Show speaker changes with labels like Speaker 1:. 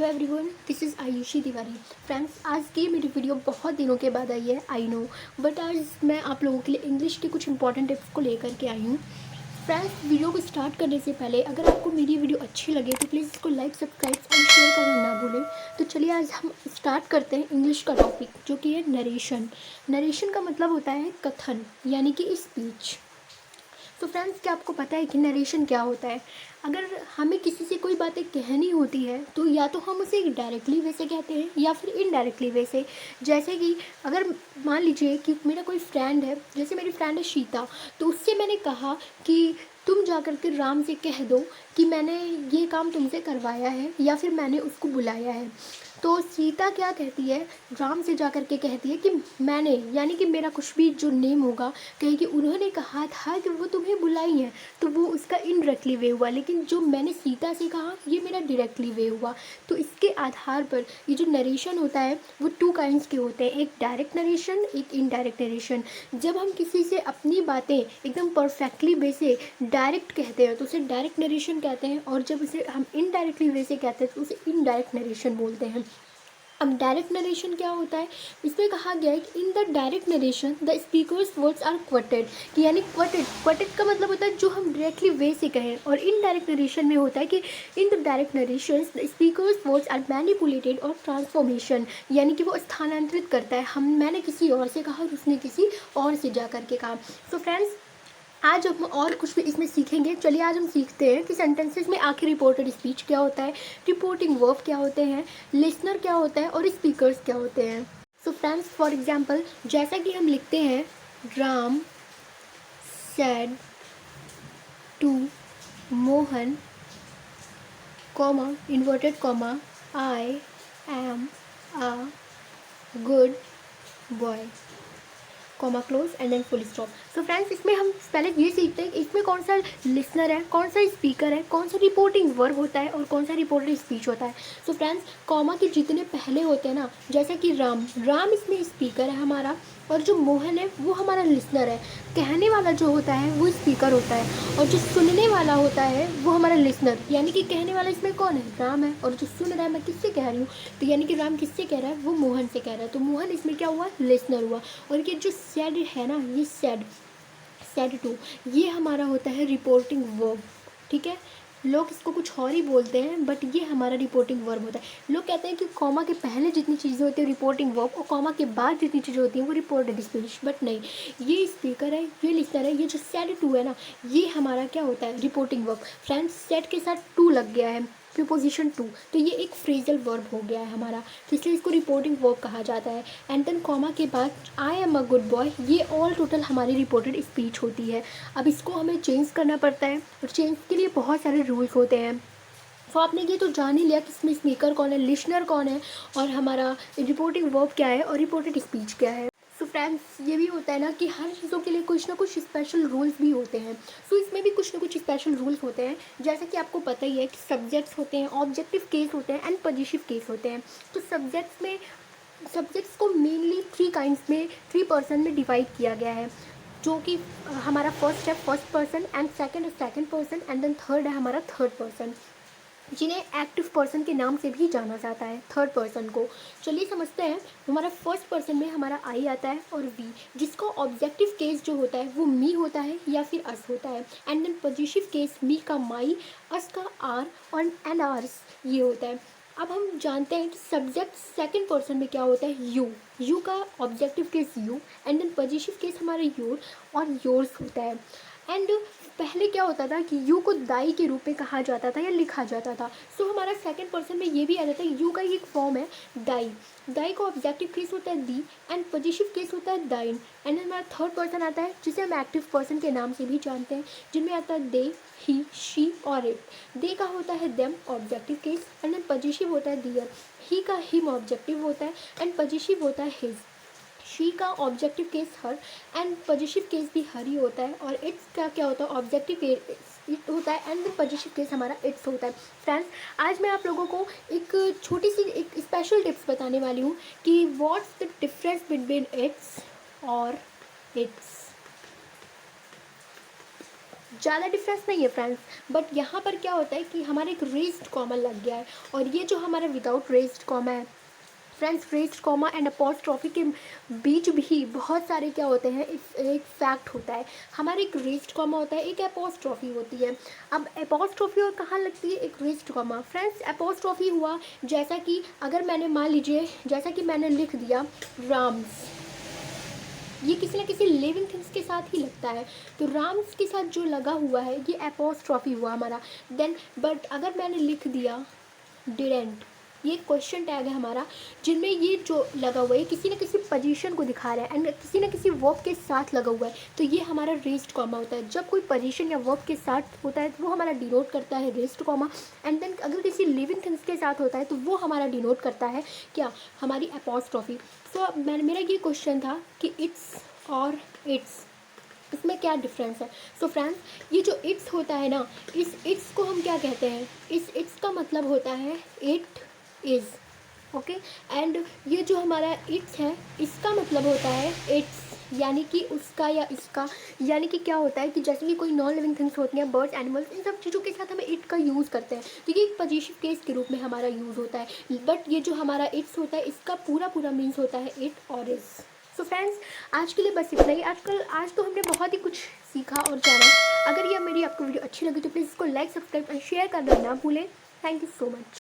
Speaker 1: Hello everyone, this is Ayushi Tiwari. Friends, आज की मेरी वीडियो बहुत दिनों के बाद आई है, आई नो, बट आज मैं आप लोगों के लिए इंग्लिश के कुछ इंपॉर्टेंट टिप्स को लेकर के आई हूँ। फ्रेंड्स, वीडियो को स्टार्ट करने से पहले अगर आपको मेरी वीडियो अच्छी लगे तो प्लीज़ इसको लाइक, सब्सक्राइब एंड शेयर करना ना भूलें। तो चलिए आज हम स्टार्ट करते हैं इंग्लिश का टॉपिक, जो कि है नरेशन। नरेशन का मतलब होता है कथन, यानी कि स्पीच। तो फ्रेंड्स, क्या आपको पता है कि नरेशन क्या होता है? अगर हमें किसी से कोई बातें कहनी होती है तो या तो हम उसे डायरेक्टली वे से कहते हैं या फिर इनडायरेक्टली वे से। जैसे कि अगर मान लीजिए कि मेरा कोई फ्रेंड है, जैसे मेरी फ्रेंड है शीता, तो उससे मैंने कहा कि तुम जा कर के राम से कह दो कि मैंने ये काम तुमसे करवाया है या फिर मैंने उसको बुलाया है। तो सीता क्या कहती है, राम से जा कर के कहती है कि मैंने, यानी कि मेरा कुछ भी जो नेम होगा, कहे कि उन्होंने कहा था कि वो तुम्हें बुलाई है, तो वो उसका इनडायरेक्टली वे हुआ। लेकिन जो मैंने सीता से कहा ये मेरा डायरेक्टली वे हुआ। तो इसके आधार पर ये जो नरेशन होता है वो टू काइंड्स के होते हैं, एक डायरेक्ट नरेशन, एक इनडायरेक्ट नरेशन। जब हम किसी से अपनी बातें एकदम परफेक्टली वे से डायरेक्ट कहते हैं तो उसे डायरेक्ट नरेशन कहते हैं, और जब उसे हम इनडायरेक्टली वे से कहते हैं तो उसे इनडायरेक्ट नरेशन बोलते हैं। अब डायरेक्ट नरेशन क्या होता है? इसमें कहा गया है कि in the direct narration the speakers words are quoted, कि यानी क्वटेड का मतलब होता है जो हम डायरेक्टली वे से कहें, और इनडायरेक्ट नरेशन में होता है कि in the direct narration the speakers words are manipulated और ट्रांसफॉर्मेशन, यानी कि वो स्थानांतरित करता है। मैंने किसी और से कहा और उसने किसी और से जा कर के कहा। सो फ्रेंड्स, आज हम और कुछ भी इसमें सीखेंगे। चलिए आज हम सीखते हैं कि सेंटेंसेस में आखिर रिपोर्टेड स्पीच क्या होता है, रिपोर्टिंग वर्ब क्या होते हैं, लिसनर क्या होता है और स्पीकर्स क्या होते हैं। सो फ्रेंड्स, फॉर एग्जांपल जैसा कि हम लिखते हैं, Ram said to Mohan, comma inverted comma, I am a good boy, comma close and then full stop. So friends, इसमें हम पहले ये सीखते हैं कि इसमें कौन सा लिसनर है, कौन सा स्पीकर है, कौन सा रिपोर्टिंग वर्ब होता है और कौन सा रिपोर्टेड स्पीच होता है। सो फ्रेंड्स, कॉमा के जितने पहले होते हैं ना, जैसे कि राम इसमें स्पीकर है हमारा, और जो मोहन है वो हमारा लिसनर है। कहने वाला जो होता है वो स्पीकर होता है, और जो सुनने वाला होता है वो हमारा लिसनर, यानी कि कहने वाला इसमें कौन है, राम है, और जो सुन रहा है, मैं किससे कह रही हूँ, तो यानी कि राम किससे कह रहा है, वो मोहन से कह रहा है, तो मोहन इसमें क्या हुआ, लिसनर हुआ। और ये जो सेड है ना, ये सेड टू, ये हमारा होता है रिपोर्टिंग वर्ब। ठीक है, लोग इसको कुछ और ही बोलते हैं, बट ये हमारा रिपोर्टिंग वर्ब होता है। लोग कहते हैं कि कॉमा के पहले जितनी चीज़ें होती हैं रिपोर्टिंग वर्ब, और कॉमा के बाद जितनी चीज़ें होती हैं वो रिपोर्टेड स्पीच, बट नहीं, ये स्पीकर है, ये लिसनर है, ये जो सेड टू है ना, ये हमारा क्या होता है, रिपोर्टिंग वर्ब। फ्रेंड्स, सेड के साथ टू लग गया है, प्रीपोजिशन टू, तो ये एक फ्रेजल वर्ब हो गया है हमारा, तो इसलिए इसको रिपोर्टिंग वर्ब कहा जाता है। एंड देन कॉमा के बाद आई एम अ गुड बॉय, ये ऑल टोटल हमारी रिपोर्टेड स्पीच होती है। अब इसको हमें चेंज करना पड़ता है, और चेंज के लिए बहुत सारे रूल्स होते हैं। तो आपने ये तो जान ही लिया कि इसमें स्पीकर कौन है, लिसनर कौन है, और हमारा रिपोर्टिंग वर्ब क्या है और रिपोर्टेड स्पीच क्या है। सो फ्रेंड्स, ये भी होता है ना कि हर चीज़ों के लिए कुछ ना कुछ स्पेशल रूल्स भी होते हैं। सो इसमें भी कुछ ना कुछ स्पेशल रूल्स होते हैं, जैसे कि आपको पता ही है कि सब्जेक्ट्स होते हैं, ऑब्जेक्टिव केस होते हैं एंड पॉजिटिव केस होते हैं। तो सब्जेक्ट्स को मेनली थ्री पर्सन में डिवाइड किया गया है, जो कि हमारा फर्स्ट है फर्स्ट पर्सन, एंड सेकंड है second person, and then third है हमारा थर्ड पर्सन, जिन्हें एक्टिव पर्सन के नाम से भी जाना जाता है, थर्ड पर्सन को। चलिए समझते हैं। हमारा फर्स्ट पर्सन में हमारा आई आता है और वी, जिसको ऑब्जेक्टिव केस जो होता है वो मी होता है या फिर अस होता है, एंड देन पॉजिटिव केस मी का माई, अस का आर और एंड आर्स ये होता है। अब हम जानते हैं कि सब्जेक्ट सेकंड पर्सन में क्या होता है, यू का objective case you, and then positive case हमारा योर और योर्स होता है। एंड पहले क्या होता था कि यू को दाई के रूप में कहा जाता था या लिखा जाता था। सो हमारा सेकंड पर्सन में ये भी आ जाता है, यू का ही एक फॉर्म है दाई का ऑब्जेक्टिव केस होता है दी, एंड पॉजिटिव केस होता है दाइन, एंड हमारा थर्ड पर्सन आता है जिसे हम एक्टिव पर्सन के नाम से भी जानते हैं, जिनमें आता है दे, ही, शी और इट। दे का होता है them objective case, and then positive होता है दियर। ही का हिम ऑब्जेक्टिव होता है एंड पॉजिटिव होता है हिज। शी का objective case her and positive case भी हर ही होता है, और इट्स का क्या होता है, ऑब्जेक्टिव इट होता है एंड पॉजिटिव केस हमारा इट्स होता है। फ्रेंड्स, आज मैं आप लोगों को एक छोटी सी एक स्पेशल टिप्स बताने वाली हूँ कि what's the difference between its और इट्स। ज़्यादा डिफरेंस नहीं है फ्रेंड्स, बट यहाँ पर क्या होता है कि हमारा एक रेज्ड कॉमा लग गया है, और ये जो हमारा विदाउट रेज्ड कॉमा है friends, raised comma and apostrophe के बीच भी बहुत सारे क्या होते हैं, एक फैक्ट होता है। हमारे एक रेज्ड कॉमा होता है, एक अपॉस्ट्रॉफी होती है। अब अपॉस्ट्रॉफी और कहाँ लगती है, एक रेज्ड कॉमा। फ्रेंड्स अपॉस्ट्रॉफी हुआ जैसा कि अगर मैंने मान लीजिए, जैसा कि मैंने लिख दिया राम्स, ये किसी न किसी लिविंग थिंग्स के साथ ही लगता है, तो राम्स के साथ जो लगा हुआ है ये अपॉस्ट्रॉफी हुआ हमारा। देन बट अगर मैंने लिख दिया डिडेंट, ये क्वेश्चन टैग है हमारा, जिनमें ये जो लगा हुआ है किसी न किसी पोजीशन को दिखा रहा है एंड किसी न किसी वर्ब के साथ लगा हुआ है, तो ये हमारा रेज्ड कॉमा होता है। जब कोई पोजीशन या वर्ब के साथ होता है तो वो हमारा डिनोट करता है रेज्ड कॉमा, एंड देन अगर किसी लिविंग थिंग्स के साथ होता है तो वो हमारा डिनोट करता है क्या, हमारी अपॉस्ट्रॉफी। सो मेरा ये क्वेश्चन था कि इट्स और इट्स, इसमें क्या डिफरेंस है। सो फ्रेंड्स, ये जो इट्स होता है ना, इस इट्स को हम क्या कहते हैं, इस इट्स का मतलब होता है इट इज़, ओके। एंड ये जो हमारा इट्स है इसका मतलब होता है इट्स, यानी कि उसका या इसका, यानी कि क्या होता है कि जैसे कि कोई नॉन लिविंग थिंग्स होती हैं, बर्ड्स, एनिमल्स, इन सब चीज़ों के साथ हमें इट का यूज़ करते हैं, तो ये एक पॉजिटिव केस के रूप में हमारा यूज़ होता है। बट ये जो हमारा इट्स होता है इसका पूरा मीन्स होता है इट और इज़। सो फ्रेंड्स, आज के लिए बस इतना ही। आज तो हमने बहुत ही कुछ सीखा और जाना। अगर ये मेरी आपको वीडियो अच्छी लगी तो प्लीज़ इसको लाइक, सब्सक्राइब एंड शेयर करना ना भूलें। Thank you so much.